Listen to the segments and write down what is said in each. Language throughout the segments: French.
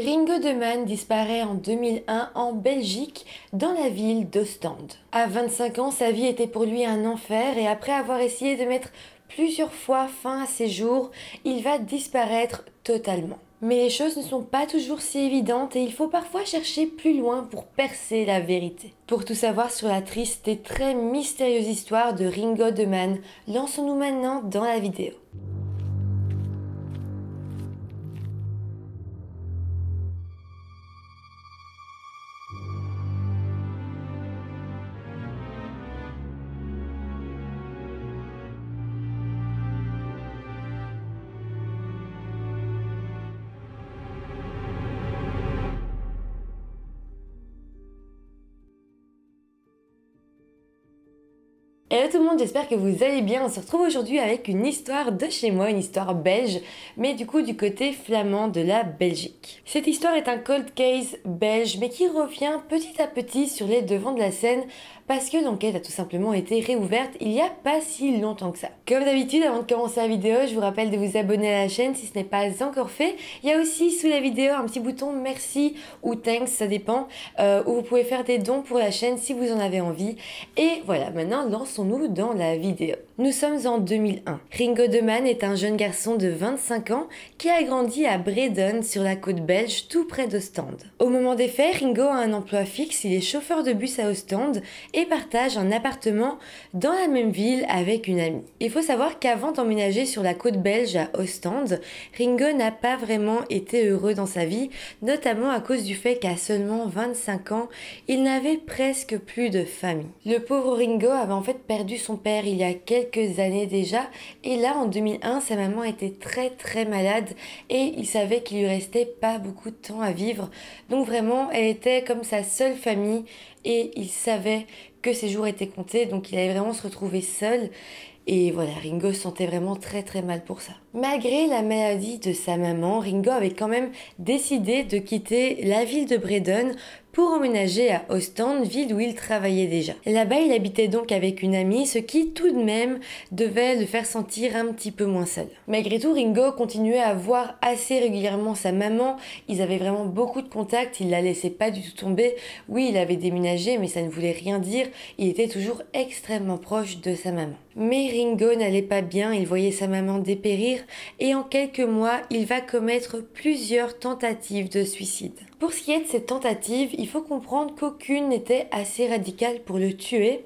Ringo de Man disparaît en 2001 en Belgique, dans la ville d'Ostende. À 25 ans, sa vie était pour lui un enfer et après avoir essayé de mettre plusieurs fois fin à ses jours, il va disparaître totalement. Mais les choses ne sont pas toujours si évidentes et il faut parfois chercher plus loin pour percer la vérité. Pour tout savoir sur la triste et très mystérieuse histoire de Ringo de Man, lançons-nous maintenant dans la vidéo. Hello tout le monde, j'espère que vous allez bien. On se retrouve aujourd'hui avec une histoire de chez moi, une histoire belge, mais du coup du côté flamand de la Belgique. Cette histoire est un cold case belge, mais qui revient petit à petit sur les devants de la scène parce que l'enquête a tout simplement été réouverte il n'y a pas si longtemps que ça. Comme d'habitude, avant de commencer la vidéo, je vous rappelle de vous abonner à la chaîne si ce n'est pas encore fait. Il y a aussi sous la vidéo un petit bouton merci ou thanks, ça dépend, où vous pouvez faire des dons pour la chaîne si vous en avez envie. Et voilà, maintenant lançons-nous dans la vidéo. Nous sommes en 2001. Ringo de Man est un jeune garçon de 25 ans qui a grandi à Breda sur la côte belge tout près d'Ostende. Au moment des faits, Ringo a un emploi fixe, il est chauffeur de bus à Ostende et partage un appartement dans la même ville avec une amie. Il faut savoir qu'avant d'emménager sur la côte belge à Ostende, Ringo n'a pas vraiment été heureux dans sa vie, notamment à cause du fait qu'à seulement 25 ans, il n'avait presque plus de famille. Le pauvre Ringo avait en fait perdu son père il y a quelques années déjà, et là en 2001, sa maman était très malade et il savait qu'il lui restait pas beaucoup de temps à vivre. Donc vraiment, elle était comme sa seule famille et il savait que ses jours étaient comptés, donc il allait vraiment se retrouver seul. Et voilà, Ringo se sentait vraiment très mal pour ça. Malgré la maladie de sa maman, Ringo avait quand même décidé de quitter la ville de Breda pour emménager à Ostende, ville où il travaillait déjà. Là-bas, il habitait donc avec une amie, ce qui tout de même devait le faire sentir un petit peu moins seul. Malgré tout, Ringo continuait à voir assez régulièrement sa maman. Ils avaient vraiment beaucoup de contacts, il la laissait pas du tout tomber. Oui, il avait déménagé, mais ça ne voulait rien dire. Il était toujours extrêmement proche de sa maman. Mais Ringo n'allait pas bien, il voyait sa maman dépérir et en quelques mois, il va commettre plusieurs tentatives de suicide. Pour ce qui est de ces tentatives, il faut comprendre qu'aucune n'était assez radicale pour le tuer.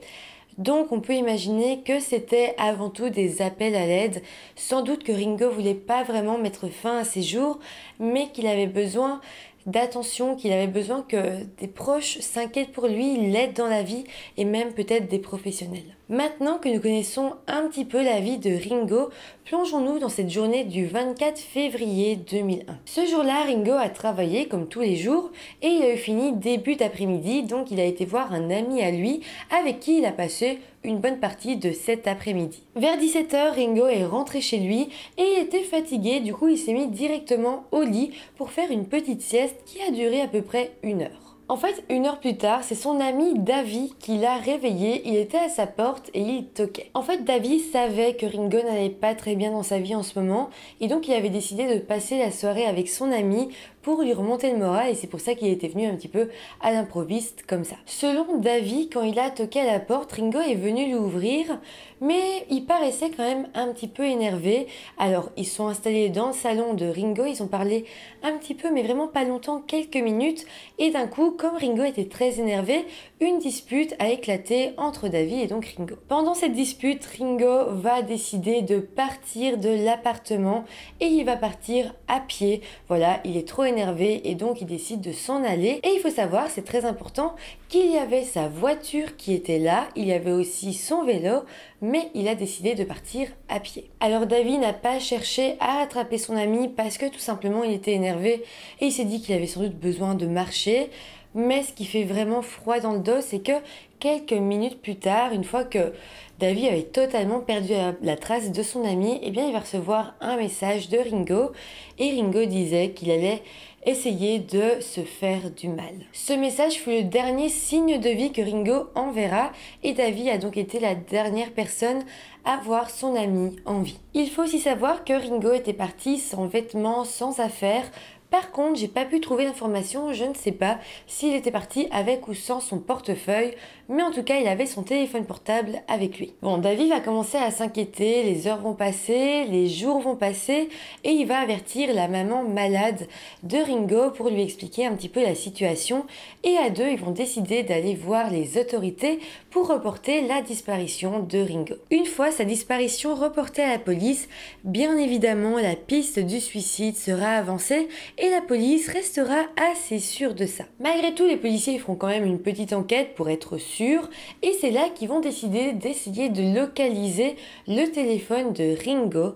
Donc on peut imaginer que c'était avant tout des appels à l'aide. Sans doute que Ringo voulait pas vraiment mettre fin à ses jours, mais qu'il avait besoin d'attention, qu'il avait besoin que des proches s'inquiètent pour lui, l'aident dans la vie et même peut-être des professionnels. Maintenant que nous connaissons un petit peu la vie de Ringo, plongeons-nous dans cette journée du 24 février 2001. Ce jour-là, Ringo a travaillé comme tous les jours et il a eu fini début d'après-midi, donc il a été voir un ami à lui avec qui il a passé une bonne partie de cet après-midi. Vers 17h, Ringo est rentré chez lui et il était fatigué, du coup il s'est mis directement au lit pour faire une petite sieste qui a duré à peu près 1 heure. En fait, 1 heure plus tard, c'est son ami Davy qui l'a réveillé, il était à sa porte et il toquait. En fait, Davy savait que Ringo n'allait pas très bien dans sa vie en ce moment et donc il avait décidé de passer la soirée avec son ami pour lui remonter le moral et c'est pour ça qu'il était venu un petit peu à l'improviste comme ça. Selon Davy, quand il a toqué à la porte, Ringo est venu lui ouvrir, mais il paraissait quand même un petit peu énervé. Alors ils sont installés dans le salon de Ringo, ils ont parlé un petit peu mais vraiment pas longtemps, quelques minutes, et d'un coup, comme Ringo était très énervé, une dispute a éclaté entre Davy et donc Ringo. Pendant cette dispute, Ringo va décider de partir de l'appartement et il va partir à pied. Voilà, il est trop énervé et donc il décide de s'en aller. Et il faut savoir, c'est très important, qu'il y avait sa voiture qui était là, il y avait aussi son vélo, mais il a décidé de partir à pied. Alors Davy n'a pas cherché à rattraper son ami parce que tout simplement il était énervé et il s'est dit qu'il avait sans doute besoin de marcher. Mais ce qui fait vraiment froid dans le dos, c'est que quelques minutes plus tard, une fois que Davy avait totalement perdu la trace de son ami, eh bien il va recevoir un message de Ringo et Ringo disait qu'il allait essayer de se faire du mal. Ce message fut le dernier signe de vie que Ringo enverra et Davy a donc été la dernière personne à voir son ami en vie. Il faut aussi savoir que Ringo était parti sans vêtements, sans affaires, Par contre, j'ai pas pu trouver d'informations, je ne sais pas s'il était parti avec ou sans son portefeuille, mais en tout cas, il avait son téléphone portable avec lui. Bon, David va commencer à s'inquiéter, les heures vont passer, les jours vont passer, et il va avertir la maman malade de Ringo pour lui expliquer un petit peu la situation, et à deux, ils vont décider d'aller voir les autorités pour reporter la disparition de Ringo. Une fois sa disparition reportée à la police, bien évidemment, la piste du suicide sera avancée, et la police restera assez sûre de ça. Malgré tout, les policiers feront quand même une petite enquête pour être sûrs, et c'est là qu'ils vont décider d'essayer de localiser le téléphone de Ringo.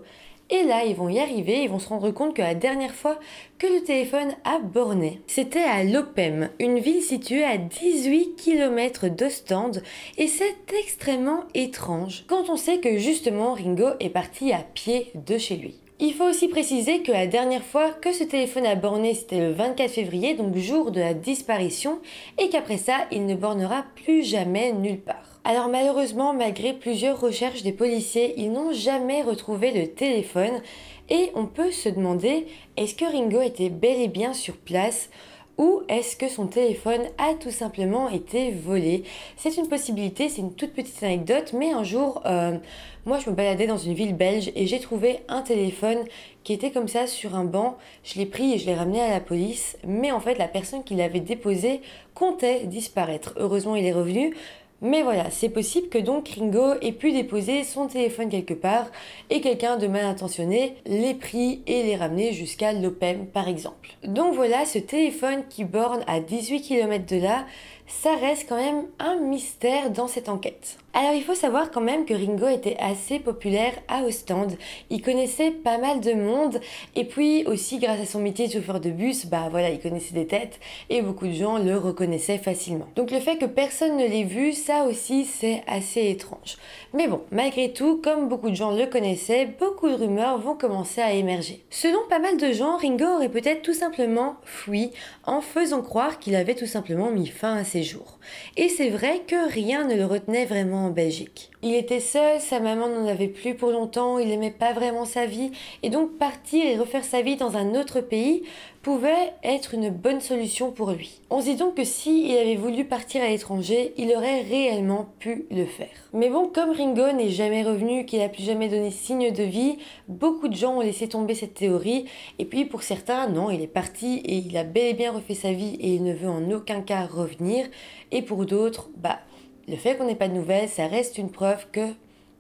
Et là, ils vont y arriver, ils vont se rendre compte que la dernière fois que le téléphone a borné, c'était à Lopem, une ville située à 18 km d'Ostende, et c'est extrêmement étrange quand on sait que justement Ringo est parti à pied de chez lui. Il faut aussi préciser que la dernière fois que ce téléphone a borné, c'était le 24 février, donc jour de la disparition, et qu'après ça, il ne bornera plus jamais nulle part. Alors malheureusement, malgré plusieurs recherches des policiers, ils n'ont jamais retrouvé le téléphone, et on peut se demander, est-ce que Ringo était bel et bien sur place ? Ou est-ce que son téléphone a tout simplement été volé? C'est une possibilité, c'est une toute petite anecdote, mais un jour, moi je me baladais dans une ville belge et j'ai trouvé un téléphone qui était comme ça sur un banc. Je l'ai pris et je l'ai ramené à la police, mais en fait la personne qui l'avait déposé comptait disparaître. Heureusement il est revenu. Mais voilà, c'est possible que donc Ringo ait pu déposer son téléphone quelque part et quelqu'un de mal intentionné l'ait pris et l'ait ramené jusqu'à Lopem par exemple. Donc voilà, ce téléphone qui borne à 18 km de là, ça reste quand même un mystère dans cette enquête. Alors il faut savoir quand même que Ringo était assez populaire à Ostende, il connaissait pas mal de monde et puis aussi grâce à son métier de chauffeur de bus, bah voilà, il connaissait des têtes et beaucoup de gens le reconnaissaient facilement. Donc le fait que personne ne l'ait vu, ça aussi c'est assez étrange. Mais bon, malgré tout, comme beaucoup de gens le connaissaient, beaucoup de rumeurs vont commencer à émerger. Selon pas mal de gens, Ringo aurait peut-être tout simplement fui en faisant croire qu'il avait tout simplement mis fin à ses jours. Et c'est vrai que rien ne le retenait vraiment en Belgique. Il était seul, sa maman n'en avait plus pour longtemps, il n'aimait pas vraiment sa vie, et donc partir et refaire sa vie dans un autre pays pouvait être une bonne solution pour lui. On se dit donc que s'il avait voulu partir à l'étranger, il aurait réellement pu le faire. Mais bon, comme Ringo n'est jamais revenu, qu'il n'a plus jamais donné signe de vie, beaucoup de gens ont laissé tomber cette théorie, et puis pour certains, non, il est parti et il a bel et bien refait sa vie et il ne veut en aucun cas revenir, et pour d'autres, bah, le fait qu'on n'ait pas de nouvelles, ça reste une preuve que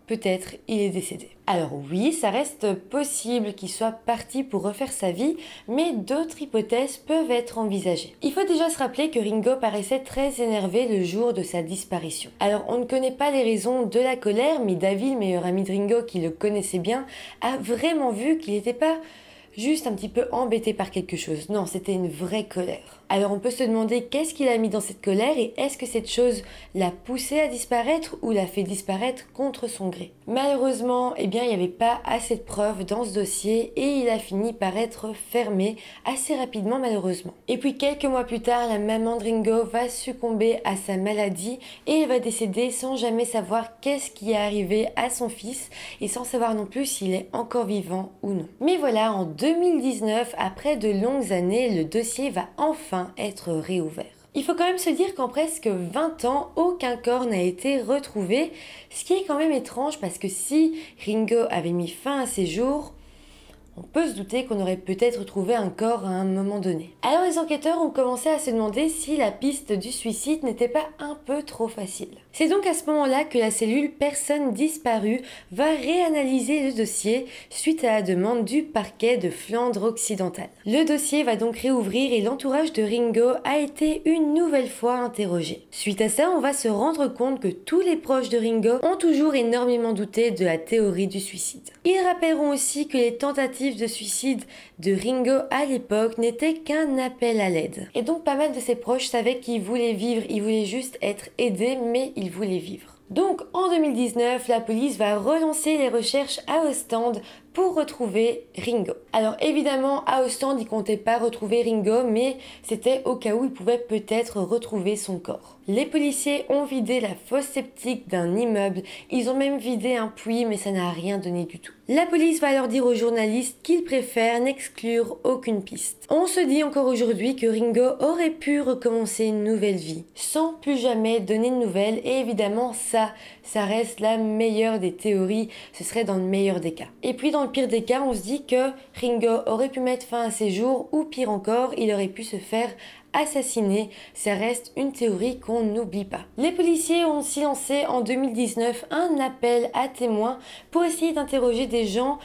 peut-être il est décédé. Alors oui, ça reste possible qu'il soit parti pour refaire sa vie, mais d'autres hypothèses peuvent être envisagées. Il faut déjà se rappeler que Ringo paraissait très énervé le jour de sa disparition. Alors on ne connaît pas les raisons de la colère, mais David, le meilleur ami de Ringo qui le connaissait bien, a vraiment vu qu'il n'était pas juste un petit peu embêté par quelque chose. Non, c'était une vraie colère. Alors on peut se demander qu'est-ce qu'il a mis dans cette colère et est-ce que cette chose l'a poussé à disparaître ou l'a fait disparaître contre son gré. Malheureusement, eh bien, il n'y avait pas assez de preuves dans ce dossier et il a fini par être fermé assez rapidement malheureusement. Et puis quelques mois plus tard, la maman de Ringo va succomber à sa maladie et elle va décéder sans jamais savoir qu'est-ce qui est arrivé à son fils et sans savoir non plus s'il est encore vivant ou non. Mais voilà, en 2019, après de longues années, le dossier va enfin être réouvert. Il faut quand même se dire qu'en presque 20 ans, aucun corps n'a été retrouvé, ce qui est quand même étrange parce que si Ringo avait mis fin à ses jours, on peut se douter qu'on aurait peut-être trouvé un corps à un moment donné. Alors les enquêteurs ont commencé à se demander si la piste du suicide n'était pas un peu trop facile. C'est donc à ce moment-là que la cellule Personnes disparues va réanalyser le dossier suite à la demande du parquet de Flandre occidentale. Le dossier va donc réouvrir et l'entourage de Ringo a été une nouvelle fois interrogé. Suite à ça, on va se rendre compte que tous les proches de Ringo ont toujours énormément douté de la théorie du suicide. Ils rappelleront aussi que les tentatives de suicide de Ringo à l'époque n'étaient qu'un appel à l'aide. Et donc pas mal de ses proches savaient qu'il voulait vivre, il voulait juste être aidé, mais il voulait vivre. Donc en 2019, la police va relancer les recherches à Ostende pour retrouver Ringo. Alors évidemment, à Ostende, ils comptaient pas retrouver Ringo, mais c'était au cas où ils pouvaient peut-être retrouver son corps. Les policiers ont vidé la fosse septique d'un immeuble, ils ont même vidé un puits, mais ça n'a rien donné du tout. La police va alors dire aux journalistes qu'ils préfèrent n'exclure aucune piste. On se dit encore aujourd'hui que Ringo aurait pu recommencer une nouvelle vie, sans plus jamais donner de nouvelles, et évidemment ça reste la meilleure des théories, ce serait dans le meilleur des cas. Et puis dans le pire des cas, on se dit que Ringo aurait pu mettre fin à ses jours, ou pire encore, il aurait pu se faire assassiné, ça reste une théorie qu'on n'oublie pas. Les policiers ont aussi lancé en 2019 un appel à témoins pour essayer d'interroger des gens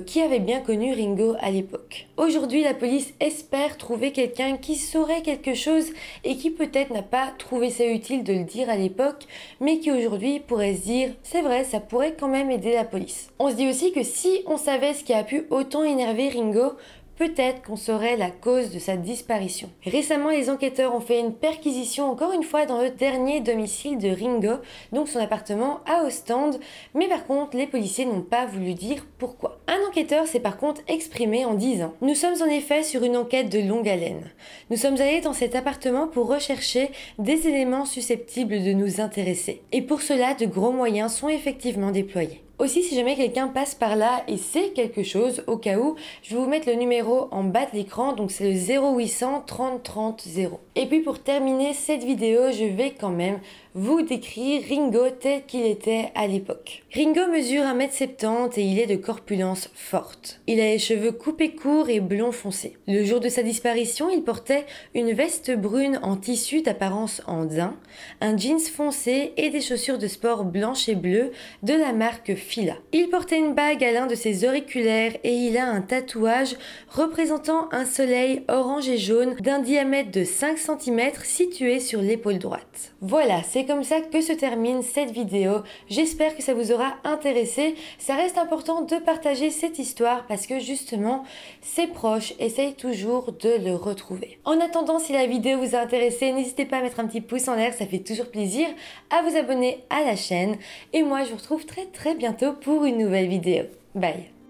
qui avaient bien connu Ringo à l'époque. Aujourd'hui, la police espère trouver quelqu'un qui saurait quelque chose et qui peut-être n'a pas trouvé ça utile de le dire à l'époque, mais qui aujourd'hui pourrait se dire c'est vrai, ça pourrait quand même aider la police. On se dit aussi que si on savait ce qui a pu autant énerver Ringo, peut-être qu'on saurait la cause de sa disparition. Récemment, les enquêteurs ont fait une perquisition encore une fois dans le dernier domicile de Ringo, donc son appartement à Ostende, mais par contre, les policiers n'ont pas voulu dire pourquoi. Un enquêteur s'est par contre exprimé en disant « Nous sommes en effet sur une enquête de longue haleine. Nous sommes allés dans cet appartement pour rechercher des éléments susceptibles de nous intéresser. Et pour cela, de gros moyens sont effectivement déployés. » Aussi, si jamais quelqu'un passe par là et sait quelque chose, au cas où, je vais vous mettre le numéro en bas de l'écran, donc c'est le 0800 30 30 0. Et puis pour terminer cette vidéo, je vais quand même vous décrire Ringo tel qu'il était à l'époque. Ringo mesure 1m70 et il est de corpulence forte. Il a les cheveux coupés courts et blond foncé. Le jour de sa disparition, il portait une veste brune en tissu d'apparence en daim, un jeans foncé et des chaussures de sport blanches et bleues de la marque Fila. Il portait une bague à l'un de ses auriculaires et il a un tatouage représentant un soleil orange et jaune d'un diamètre de 5 cm situé sur l'épaule droite. Voilà, c'est comme ça que se termine cette vidéo. J'espère que ça vous aura intéressé. Ça reste important de partager cette histoire parce que justement, ses proches essayent toujours de le retrouver. En attendant, si la vidéo vous a intéressé, n'hésitez pas à mettre un petit pouce en l'air, ça fait toujours plaisir, à vous abonner à la chaîne. Et moi, je vous retrouve très bientôt pour une nouvelle vidéo. Bye!